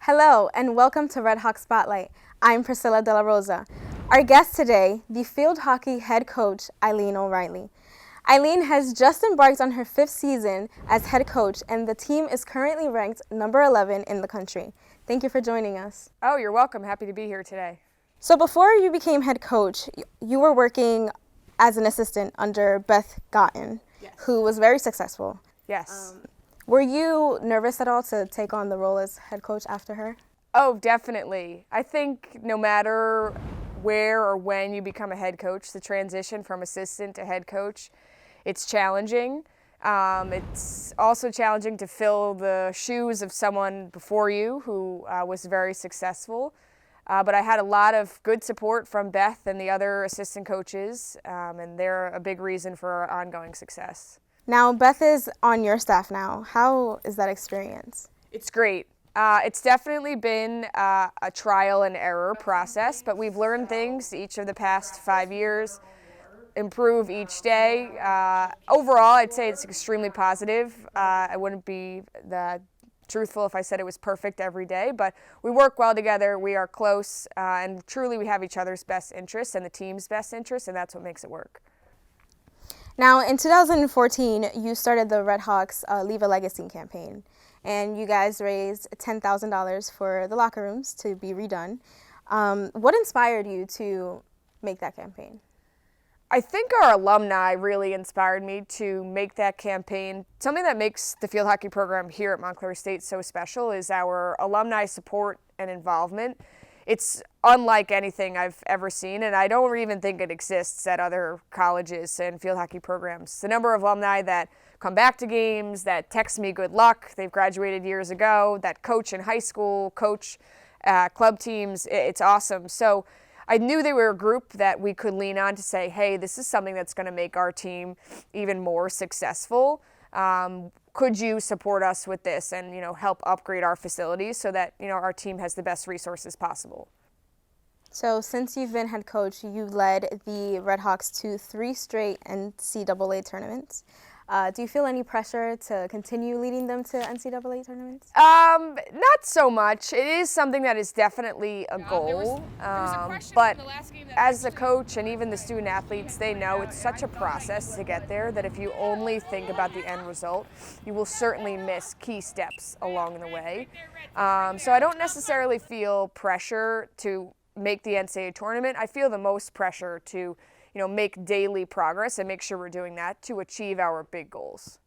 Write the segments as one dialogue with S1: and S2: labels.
S1: Hello and welcome to Red Hawk Spotlight. I'm Priscilla De La Rosa. Our guest today, the field hockey head coach, Eileen O'Reilly. Eileen has just embarked on her 5th season as head coach, and the team is currently ranked number 11 in the country. Thank you for joining us.
S2: Oh, you're welcome. Happy to be here today.
S1: So before you became head coach, you were working as an assistant under Beth Gotten,
S2: Yes.
S1: who was very successful.
S2: Yes.
S1: Were you nervous at all to take on the role as head coach after her?
S2: Oh, definitely. I think no matter where or when you become a head coach, the transition from assistant to head coach, it's challenging. It's also challenging to fill the shoes of someone before you who was very successful. But I had a lot of good support from Beth and the other assistant coaches, and they're a big reason for our ongoing success.
S1: Now, Beth is on your staff now. How is that experience?
S2: It's great. It's definitely been a trial and error process, but we've learned things each of the past 5 years, improve each day. Overall, I'd say it's extremely positive. I wouldn't be truthful if I said it was perfect every day, but we work well together, we are close, and truly we have each other's best interests and the team's best interests, and that's what makes it work.
S1: Now, in 2014, you started the Red Hawks Leave a Legacy campaign, and you guys raised $10,000 for the locker rooms to be redone. What inspired you to make that campaign?
S2: I think our alumni really inspired me to make that campaign. Something that makes the field hockey program here at Montclair State so special is our alumni support and involvement. It's unlike anything I've ever seen, and I don't even think it exists at other colleges and field hockey programs. The number of alumni that come back to games, that text me good luck, they've graduated years ago, that coach in high school, coach club teams, it's awesome. So I knew they were a group that we could lean on to say, hey, this is something that's going to make our team even more successful. Could you support us with this and, help upgrade our facilities so that, our team has the best resources possible?
S1: So since you've been head coach, you led the Red Hawks to 3 straight NCAA tournaments. Do you feel any pressure to continue leading them to NCAA tournaments?
S2: Not so much. It is something that is definitely a goal. But as a coach and even the student athletes, they know it's such a process to get there that if you only think about the end result, you will certainly miss key steps along the way. So I don't necessarily feel pressure to make the NCAA tournament. I feel the most pressure to make daily progress and make sure we're doing that to achieve our big goals.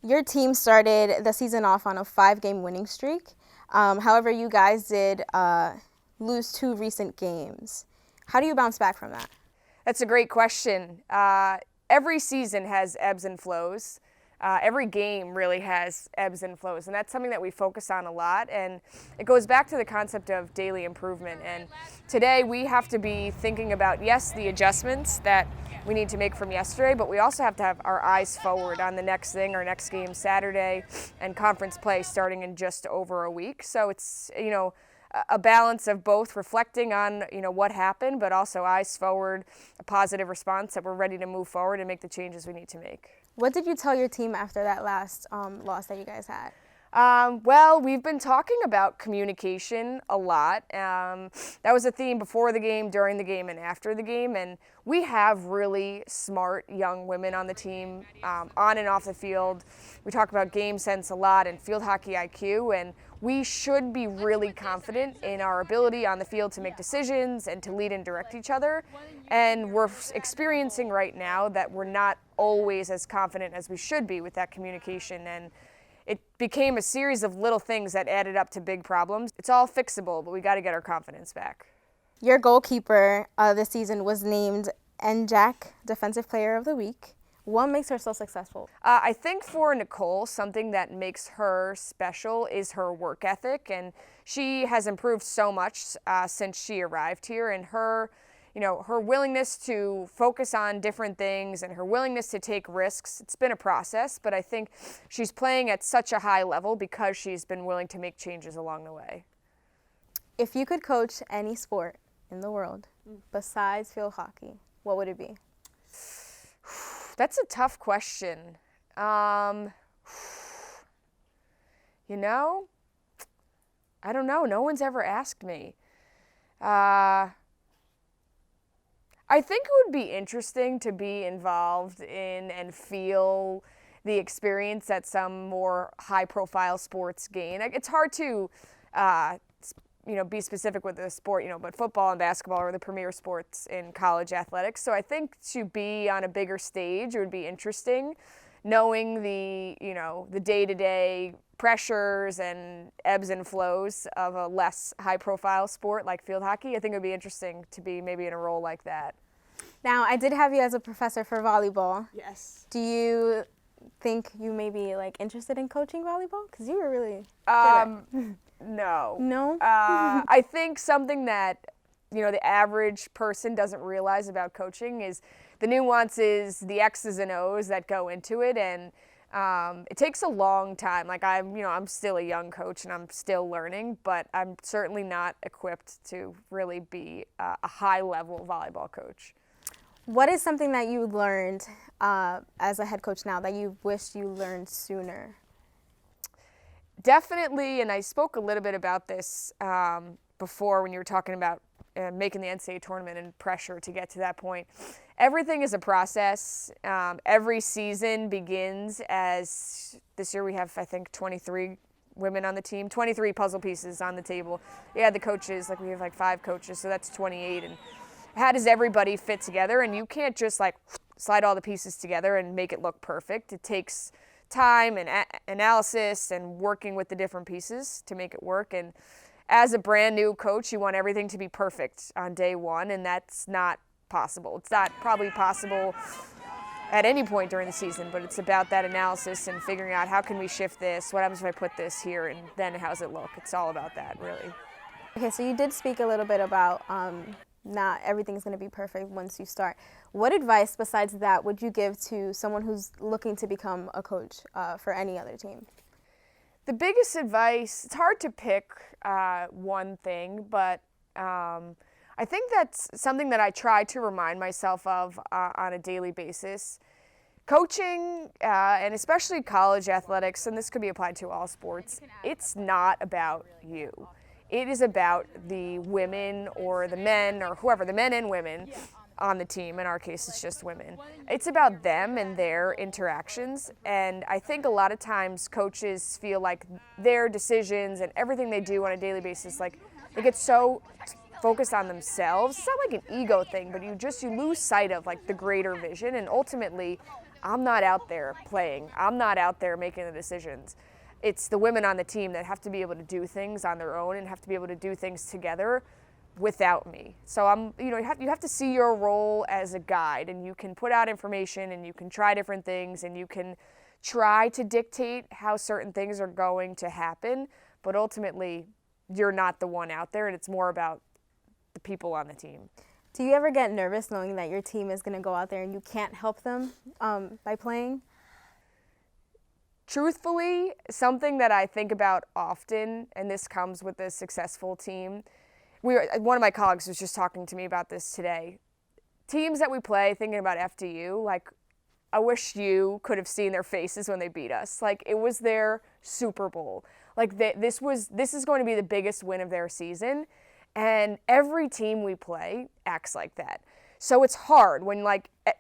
S1: Your team started the season off on a 5-game winning streak. However, you guys did lose 2 recent games. How do you bounce back from that?
S2: That's a great question. Every season has ebbs and flows. Every game really has ebbs and flows, and that's something that we focus on a lot, and it goes back to the concept of daily improvement. And today we have to be thinking about, yes, the adjustments that we need to make from yesterday, but we also have to have our eyes forward on the next thing, our next game Saturday, and conference play starting in just over a week. So it's, a balance of both reflecting on, what happened, but also eyes forward, a positive response that we're ready to move forward and make the changes we need to make.
S1: What did you tell your team after that last loss that you guys had?
S2: Well, we've been talking about communication a lot. That was a theme before the game, during the game, and after the game. And we have really smart young women on the team, on and off the field. We talk about game sense a lot and field hockey IQ, and we should be really confident in our ability on the field to make decisions and to lead and direct each other. And we're experiencing right now that we're not always as confident as we should be with that communication. And it became a series of little things that added up to big problems. It's all fixable, but we got to get our confidence back.
S1: Your goalkeeper this season was named NJAC Defensive Player of the Week. What makes her so successful?
S2: I think for Nicole, something that makes her special is her work ethic, and she has improved so much since she arrived here, and her willingness to focus on different things and her willingness to take risks. It's been a process, but I think she's playing at such a high level because she's been willing to make changes along the way.
S1: If you could coach any sport in the world besides field hockey, what would it be?
S2: That's a tough question. I don't know. No one's ever asked me. I think it would be interesting to be involved in and feel the experience that some more high-profile sports gain. It's hard to, be specific with the sport, but football and basketball are the premier sports in college athletics. So I think to be on a bigger stage, it would be interesting, knowing the day-to-day pressures and ebbs and flows of a less high-profile sport like field hockey. I think it would be interesting to be maybe in a role like that.
S1: Now, I did have you as a professor for volleyball.
S2: Yes.
S1: Do you think you may be interested in coaching volleyball? Because you were really good at it.
S2: No.
S1: No?
S2: I think something that, the average person doesn't realize about coaching is the nuances, the X's and O's that go into it, and it takes a long time. I'm still a young coach and I'm still learning, but I'm certainly not equipped to really be a high-level volleyball coach.
S1: What is something that you learned as a head coach now that you wish you learned sooner?
S2: Definitely, and I spoke a little bit about this before when you were talking about making the NCAA tournament and pressure to get to that point. Everything is a process. Every season begins as, this year we have, I think, 23 women on the team, 23 puzzle pieces on the table. Yeah, the coaches, we have 5 coaches, so that's 28. And how does everybody fit together? And you can't just slide all the pieces together and make it look perfect. It takes time and analysis and working with the different pieces to make it work. And as a brand new coach, you want everything to be perfect on day one, and that's not possible. It's not probably possible at any point during the season, but it's about that analysis and figuring out how can we shift this, what happens if I put this here, and then how does it look? It's all about that, really.
S1: Okay, so you did speak a little bit about not everything's going to be perfect once you start. What advice besides that would you give to someone who's looking to become a coach for any other team?
S2: The biggest advice, it's hard to pick one thing, but I think that's something that I try to remind myself of on a daily basis. Coaching, and especially college athletics, and this could be applied to all sports, it's not about you. It is about the women or the men or whoever, the men and women on the team. In our case, it's just women. It's about them and their interactions. And I think a lot of times coaches feel like their decisions and everything they do on a daily basis, they get so focused on themselves. It's not like an ego thing, but you lose sight of the greater vision. And ultimately, I'm not out there playing. I'm not out there making the decisions. It's the women on the team that have to be able to do things on their own and have to be able to do things together without me. So you have to see your role as a guide, and you can put out information and you can try different things and you can try to dictate how certain things are going to happen, but ultimately you're not the one out there, and it's more about the people on the team.
S1: Do you ever get nervous knowing that your team is going to go out there and you can't help them by playing?
S2: Truthfully, something that I think about often, and this comes with a successful team, one of my colleagues was just talking to me about this today. Teams that we play, thinking about FDU, I wish you could have seen their faces when they beat us. It was their Super Bowl. This is going to be the biggest win of their season, and every team we play acts like that. So it's hard when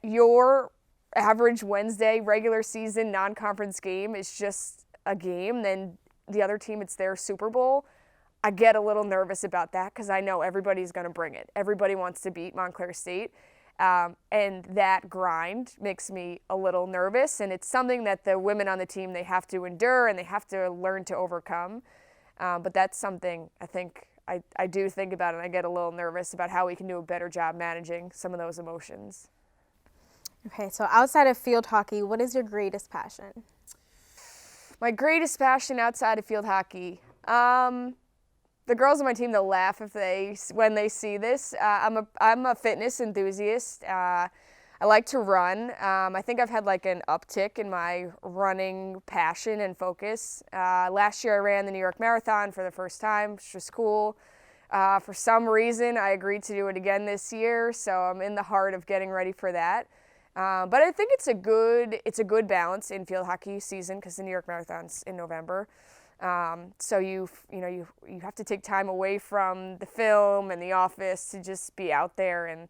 S2: your average Wednesday regular season non-conference game is just a game, then the other team, it's their Super Bowl. I get a little nervous about that because I know everybody's going to bring it. Everybody wants to beat Montclair State, and that grind makes me a little nervous, and it's something that the women on the team, they have to endure and they have to learn to overcome. But that's something I think I do think about, and I get a little nervous about how we can do a better job managing some of those emotions.
S1: Okay, so outside of field hockey, what is your greatest passion?
S2: My greatest passion outside of field hockey, the girls on my team, they'll laugh when they see this. I'm a fitness enthusiast. I like to run. I think I've had an uptick in my running passion and focus. Last year I ran the New York Marathon for the first time, which was cool. For some reason, I agreed to do it again this year, so I'm in the heart of getting ready for that. But I think it's a good balance in field hockey season because the New York Marathon's in November. So you have to take time away from the film and the office to just be out there and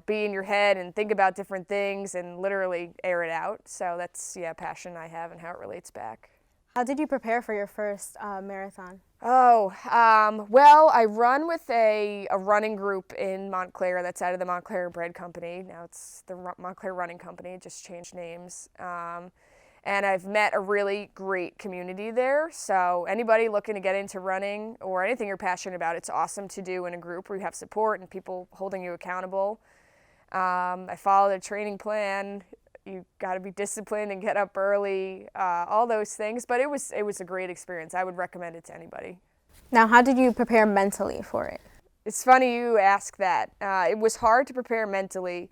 S2: be in your head and think about different things and literally air it out. So that's a passion I have and how it relates back.
S1: How did you prepare for your first marathon?
S2: Well, I run with a running group in Montclair that's out of the Montclair Bread Company. Now it's the Montclair Running Company, it just changed names. And I've met a really great community there. So anybody looking to get into running or anything you're passionate about, it's awesome to do in a group where you have support and people holding you accountable. I followed a training plan. You got to be disciplined and get up early, all those things. But it was a great experience. I would recommend it to anybody.
S1: Now, how did you prepare mentally for it?
S2: It's funny you ask that. It was hard to prepare mentally.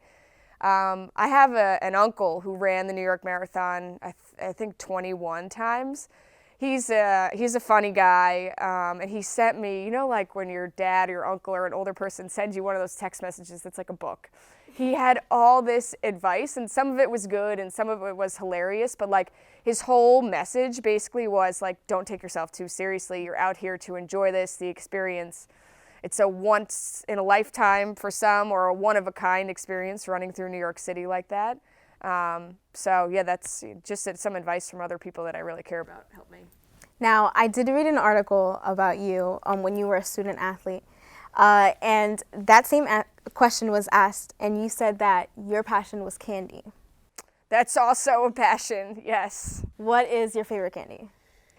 S2: I have an uncle who ran the New York Marathon, I think 21 times. He's a funny guy, and he sent me, like when your dad or your uncle or an older person sends you one of those text messages that's like a book. He had all this advice, and some of it was good and some of it was hilarious, but like his whole message basically was like, don't take yourself too seriously. You're out here to enjoy the experience. It's a once in a lifetime for some, or a one of a kind experience running through New York City like that. So yeah, that's just some advice from other people that I really care about help me.
S1: Now, I did read an article about you when you were a student athlete, and that same question was asked, and you said that your passion was candy.
S2: That's also a passion, yes.
S1: What is your favorite candy?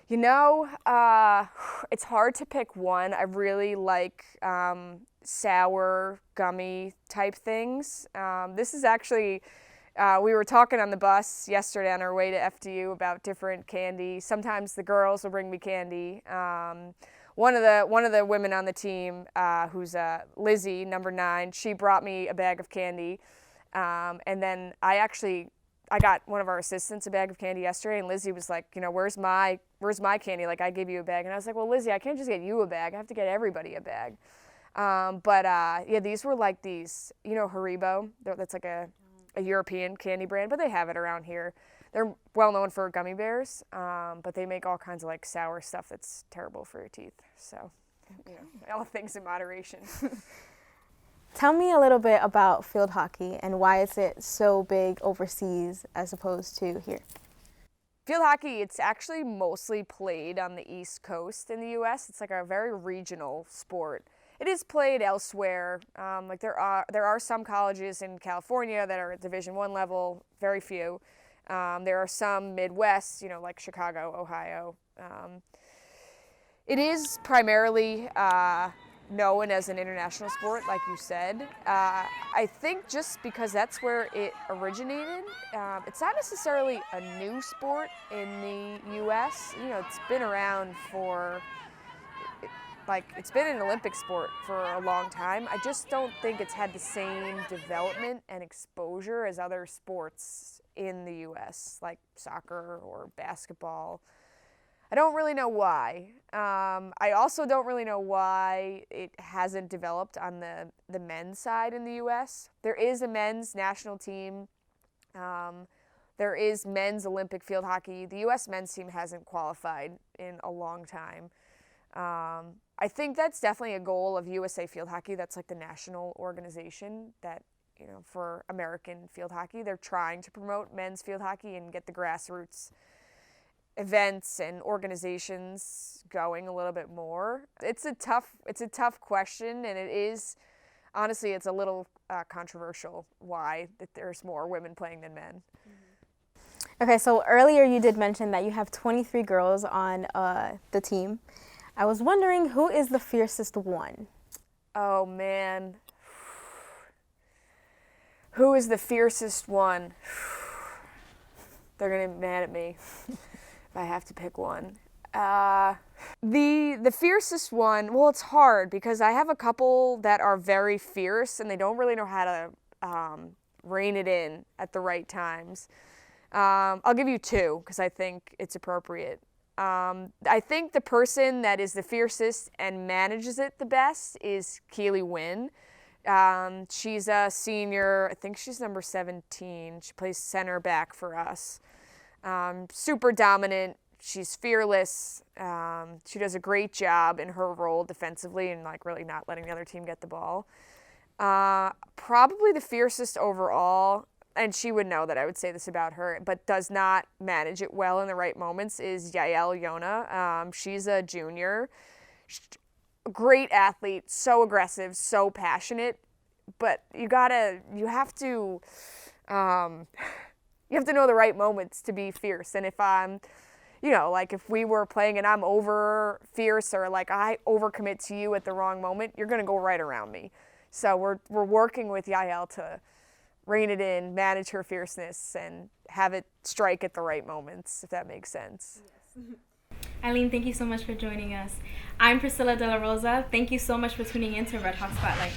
S2: It's hard to pick one. I really like sour, gummy type things. This is actually, we were talking on the bus yesterday on our way to FDU about different candy. Sometimes the girls will bring me candy. One of the women on the team, who's Lizzie, number 9, she brought me a bag of candy. And then I got one of our assistants a bag of candy yesterday, and Lizzie was like, where's my candy? Like, I gave you a bag. And I was like, well, Lizzie, I can't just get you a bag. I have to get everybody a bag. These were like these, Haribo. That's like a European candy brand, but they have it around here. They're well known for gummy bears, but they make all kinds of like sour stuff that's terrible for your teeth. So, all things in moderation.
S1: Tell me a little bit about field hockey and why is it so big overseas as opposed to here?
S2: Field hockey, it's actually mostly played on the East Coast in the U.S. It's like a very regional sport. It is played elsewhere. There are some colleges in California that are at Division I level, very few. There are some Midwest, like Chicago, Ohio. It is primarily known as an international sport, like you said. I think just because that's where it originated. It's not necessarily a new sport in the U.S. It's been around it's been an Olympic sport for a long time. I just don't think it's had the same development and exposure as other sports in the U.S., like soccer or basketball. I don't really know why. I also don't really know why it hasn't developed on the men's side in the U.S. There is a men's national team. There is men's Olympic field hockey. The U.S. men's team hasn't qualified in a long time. I think that's definitely a goal of USA Field Hockey. That's like the national organization that, for American field hockey. They're trying to promote men's field hockey and get the grassroots events and organizations going a little bit more. It's a tough question, and it is, honestly, it's a little controversial why that there's more women playing than men.
S1: Okay, so earlier you did mention that you have 23 girls on the team. I was wondering, who is the fiercest one?
S2: Oh, man. Who is the fiercest one? They're going to be mad at me if I have to pick one. The fiercest one, well, it's hard because I have a couple that are very fierce and they don't really know how to rein it in at the right times. I'll give you 2 because I think it's appropriate. I think the person that is the fiercest and manages it the best is Keely Wynn. She's a senior. I think she's number 17. She plays center back for us. Super dominant. She's fearless. She does a great job in her role defensively and like really not letting the other team get the ball. Probably the fiercest overall, and she would know that I would say this about her, but does not manage it well in the right moments, is Yael Yona. She's a junior. Great athlete, so aggressive, so passionate, but you have to know the right moments to be fierce. And if I'm, like if we were playing and I'm over fierce or like I overcommit to you at the wrong moment, you're going to go right around me. So we're working with Yael to rein it in, manage her fierceness, and have it strike at the right moments, if that makes sense.
S1: Yes. Eileen, thank you so much for joining us. I'm Priscilla De La Rosa. Thank you so much for tuning in to Red Hawk Spotlight.